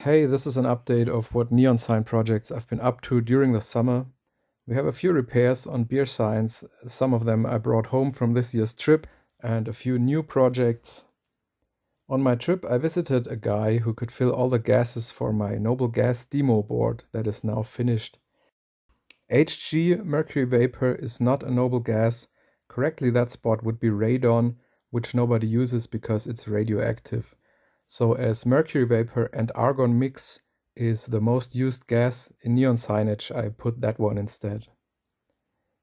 Hey, this is an update of what neon sign projects I've been up to during the summer. We have a few repairs on beer signs, some of them I brought home from this year's trip, and a few new projects. On my trip, I visited a guy who could fill all the gases for my Noble Gas demo board that is now finished. Hg, mercury vapor, is not a noble gas. Correctly, that spot would be radon, which nobody uses because it's radioactive. So as mercury vapor and argon mix is the most used gas in neon signage, I put that one instead.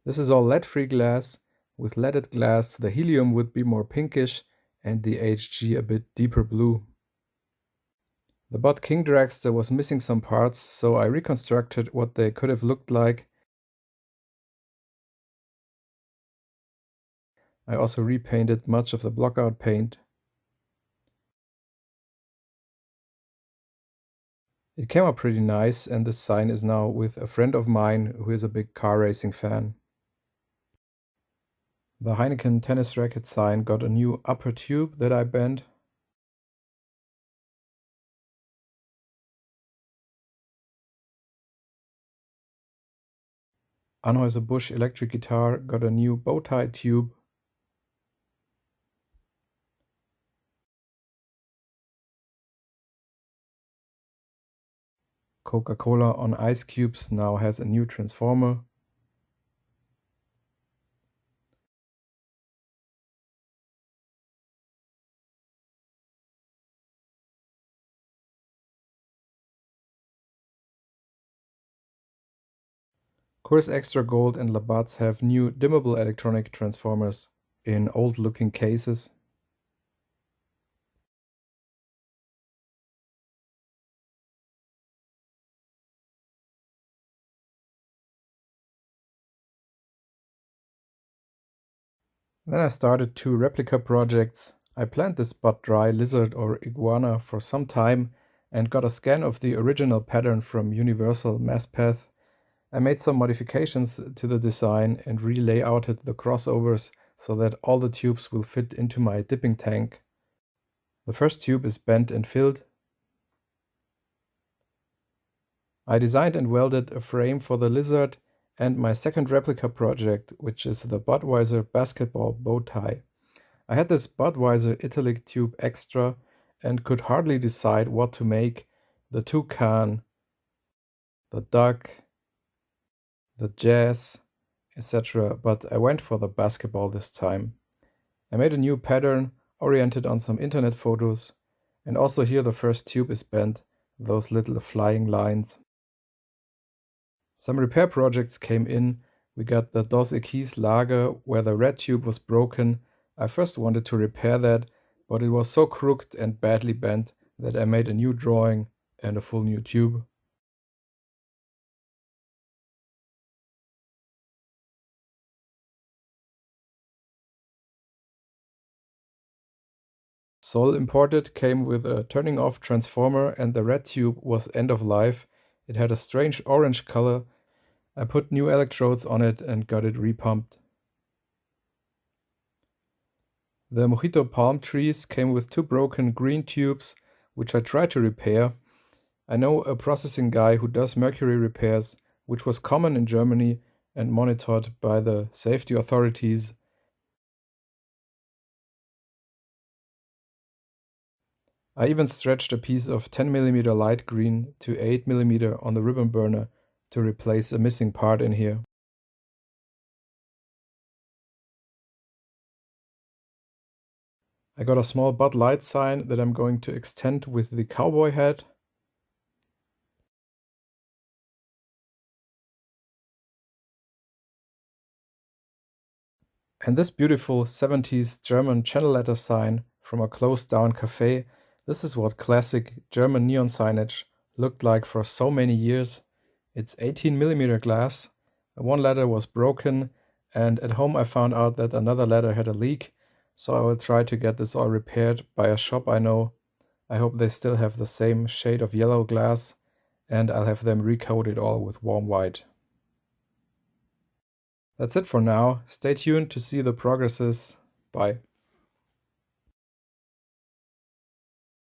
This is all lead-free glass. With leaded glass, the helium would be more pinkish and the Hg a bit deeper blue. The Bot King dragster was missing some parts, so I reconstructed what they could have looked like. I also repainted much of the blockout paint. It came out pretty nice, and this sign is now with a friend of mine who is a big car racing fan. The Heineken tennis racket sign got a new upper tube that I bent. Anheuser-Busch electric guitar got a new bow tie tube. Coca-Cola on ice cubes now has a new transformer. Coors Extra Gold and Labatt's have new dimmable electronic transformers in old-looking cases. Then I started 2 replica projects. I planned this spot dry lizard or iguana for some time and got a scan of the original pattern from Universal MassPath. I made some modifications to the design and re-layouted the crossovers so that all the tubes will fit into my dipping tank. The first tube is bent and filled. I designed and welded a frame for the lizard and my second replica project, which is the Budweiser basketball bow tie. I had this Budweiser Italic tube extra and could hardly decide what to make: the toucan, the duck, the jazz, etc. But I went for the basketball this time. I made a new pattern oriented on some internet photos, and also here the first tube is bent, those little flying lines. Some repair projects came in. We got the Dos Equis lager where the red tube was broken. I first wanted to repair that, but it was so crooked and badly bent that I made a new drawing and a full new tube. Sol Imported came with a turning off transformer and the red tube was end of life. It had a strange orange color. I put new electrodes on it and got it repumped. The Mojito palm trees came with 2 broken green tubes, which I tried to repair. I know a processing guy who does mercury repairs, which was common in Germany and monitored by the safety authorities. I even stretched a piece of 10mm light green to 8mm on the ribbon burner to replace a missing part in here. I got a small Bud Light sign that I'm going to extend with the cowboy hat. And this beautiful 70s German channel letter sign from a closed down cafe. This is what classic German neon signage looked like for so many years. It's 18mm glass. One letter was broken, and at home I found out that another letter had a leak, so I will try to get this all repaired by a shop I know. I hope they still have the same shade of yellow glass, and I'll have them recoat it all with warm white. That's it for now. Stay tuned to see the progresses. Bye.